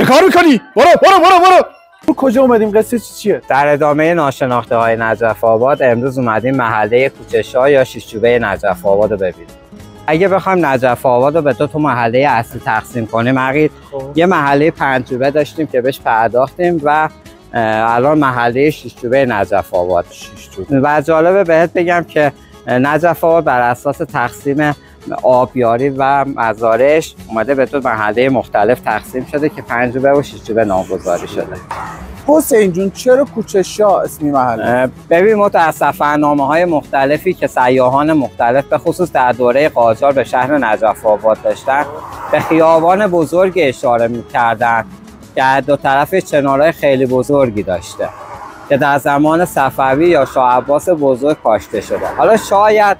چه کار میکنی؟ برو کجا اومدیم؟ قصه چیه؟ در ادامه ناشناخته های نجف آباد امروز اومدیم محله کوچه شاه یا شیشچوبه نجف آباد رو ببینیم. اگه بخوایم نجف آباد رو به دو تا محله اصلی تقسیم کنیم، عقید یه محله پنجچوبه داشتیم که بهش پرداختیم و الان محله شیشچوبه نجف آباد. و جالبه بهت بگم که نجف آباد بر اساس تقسیم آبیاری و مزارعش اومده به دو محله مختلف تقسیم شده که پنجچوبه و شیشچوبه نامگذاری شده. حسین جون چرا کوچه شاه اسمی محله؟ ببین ما در سفرنامه‌های مختلفی که سیاحان مختلف به خصوص در دوره قاجار به شهر نجف آباد داشتن به خیابان بزرگ اشاره می‌کردن که دو طرف چنارهای خیلی بزرگی داشته که در زمان صفوی یا شاه عباس بزرگ کاشته شده. حالا شاید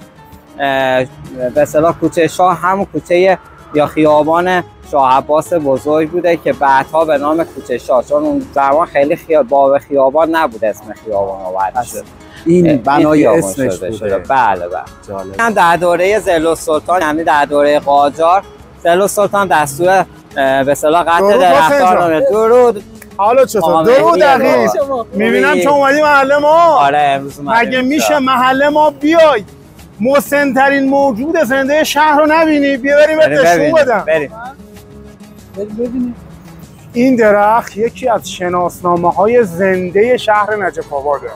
به اصطلاح کوچه شاه همون کوچه یا خیابان شاه عباس بزرگ بوده که بعدها به نام کوچه شاه، چون اون زمان خیلی باب خیابان نبود اسم خیابان آورده شد. این بنای اسمش بوده. بله. جالب. در دوره ضلع‌السلطان یعنی در دوره قاجار، ضلع‌السلطان دستور به اصطلاح قطع درختان. درود. حالا چطور؟ درود دقیق. میبینم که اومدی محله ما. آره امروز مگه میشه محله ما بیای مسن‌ترین موجود زنده شهر رو نبینی؟ بیا بریم نشون بدم. بریم ببینیم. این درخت یکی از شناسنامه‌های زنده شهر نجف آباده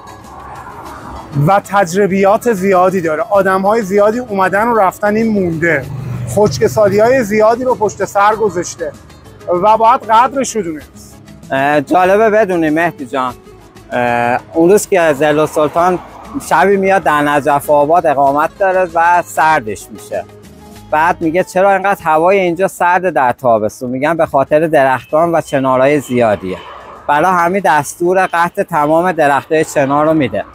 و تجربیات زیادی داره. آدم‌های زیادی اومدن و رفتن، این مونده. خشکسالی‌های زیادی رو پشت سر گذاشته و باید قدرش رو دونست. جالبه بدونی مهدی جان، اون روز که ضلع‌السلطان شبی میاد در نجف آباد اقامت داره و سردش میشه. بعد میگه چرا اینقدر هوای اینجا سرد در تابستون؟ میگن به خاطر درختان و چنارهای زیادیه. برای همین دستور قطع تمام درختای چنار رو میده.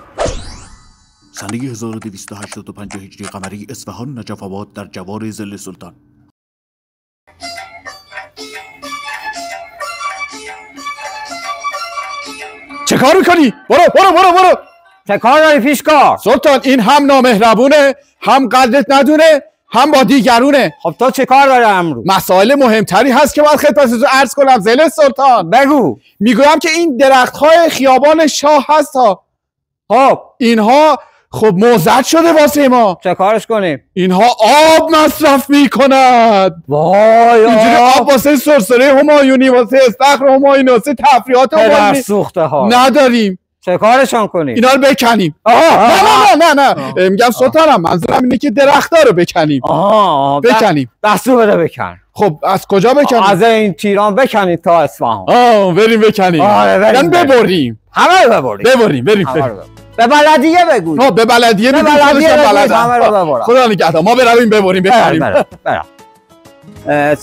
سنه 1285 هجری قمری اصفهان نجف آباد در جوار ضلع‌السلطان. چه کار میکنی؟ برو چه کار داری پیشکار؟ سلطان این هم نامهربونه، هم قدرت ندونه، هم با دیگرونه. خب تو چه کار داری امروز؟ مسائل مهمتری هست که باید خدمتتون عرض کنم ضلع سلطان. بگو. میگویم که این درخت‌های خیابان شاه هست ها. خب اینها خب موزد شده واسه ما. چه کارش کنیم؟ اینها آب مصرف میکنند. وای اینجوری آب واسه سرسره همایونی، واسه استخر همایونی، واسه تفریحات همایونی سوخته ها نداریم. چه کارشان کنیم؟ اینا رو بکنیم. نه میگم سلطانم منظورم اینه که درخت‌ها رو بکنیم. بکنیم. دستور بده بکن. خب از کجا بکنیم؟ از این تیران بکنید تا اصفهان. بریم بکنیم. بریم ببریم. همه رو ببریم. به بلدیه بگو. به بلدیه میگم خدا نگهدار. ما برویم ببریم بخریم.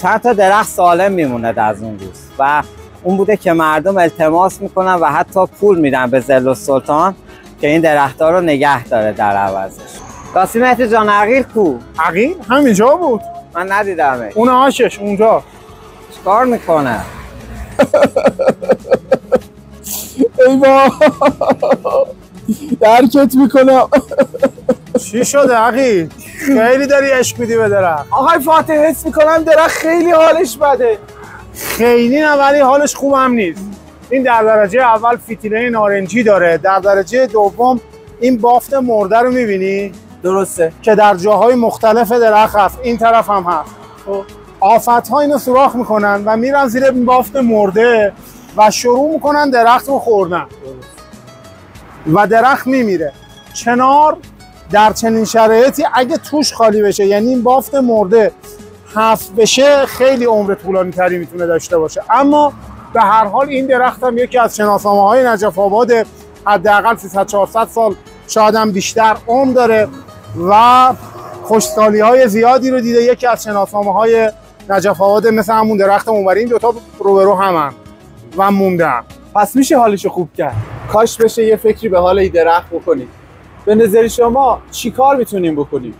چند تا درخت سالم میمونه از اون روز و اون بوده که مردم التماس میکنن و حتی پول میدن به ضلع‌السلطان که این درخت‌ها رو نگه داره در عوضش. راستی مهدی جان عقیل کو؟ عقیل همینجا بود. من ندیدمش. اون آشش اونجا. چیکار میکنه؟ ای بابا درکت میکنم. چی شده عقیل؟ خیلی داری عشق میدی به درخت. آقای فاتح حس میکنم درخت خیلی حالش بده. خیلی نه ولی حالش خوب هم نیست. این در درجه اول فتیله نارنجی داره، در درجه دوم این بافت مرده رو میبینی؟ درسته که در جاهای مختلف درخت هست، این طرف هم هست. آفت‌ها اینو سوراخ میکنن و میرن زیر این بافت مرده و شروع میکنن درخت رو خوردن و درخت میمیره. چنار در چنین شرایطی اگه توش خالی بشه، یعنی این بافت مرده حذف بشه، خیلی عمر طولانی تری میتونه داشته باشه. اما به هر حال این درخت هم یکی از شناسنامه‌های نجف آباد، حداقل 300-400 سال شاید هم بیشتر عمر داره و خشکسالی‌های زیادی رو دیده. یکی از شناسنامه‌های نجف آباد مثل همون درخت اونوری، این دوتا روبرو همن و موندن. پس میشه حالشو خوب کرد. کاش بشه یه فکری به حال این درخت بکنیم. به نظر شما چی کار میتونیم بکنیم؟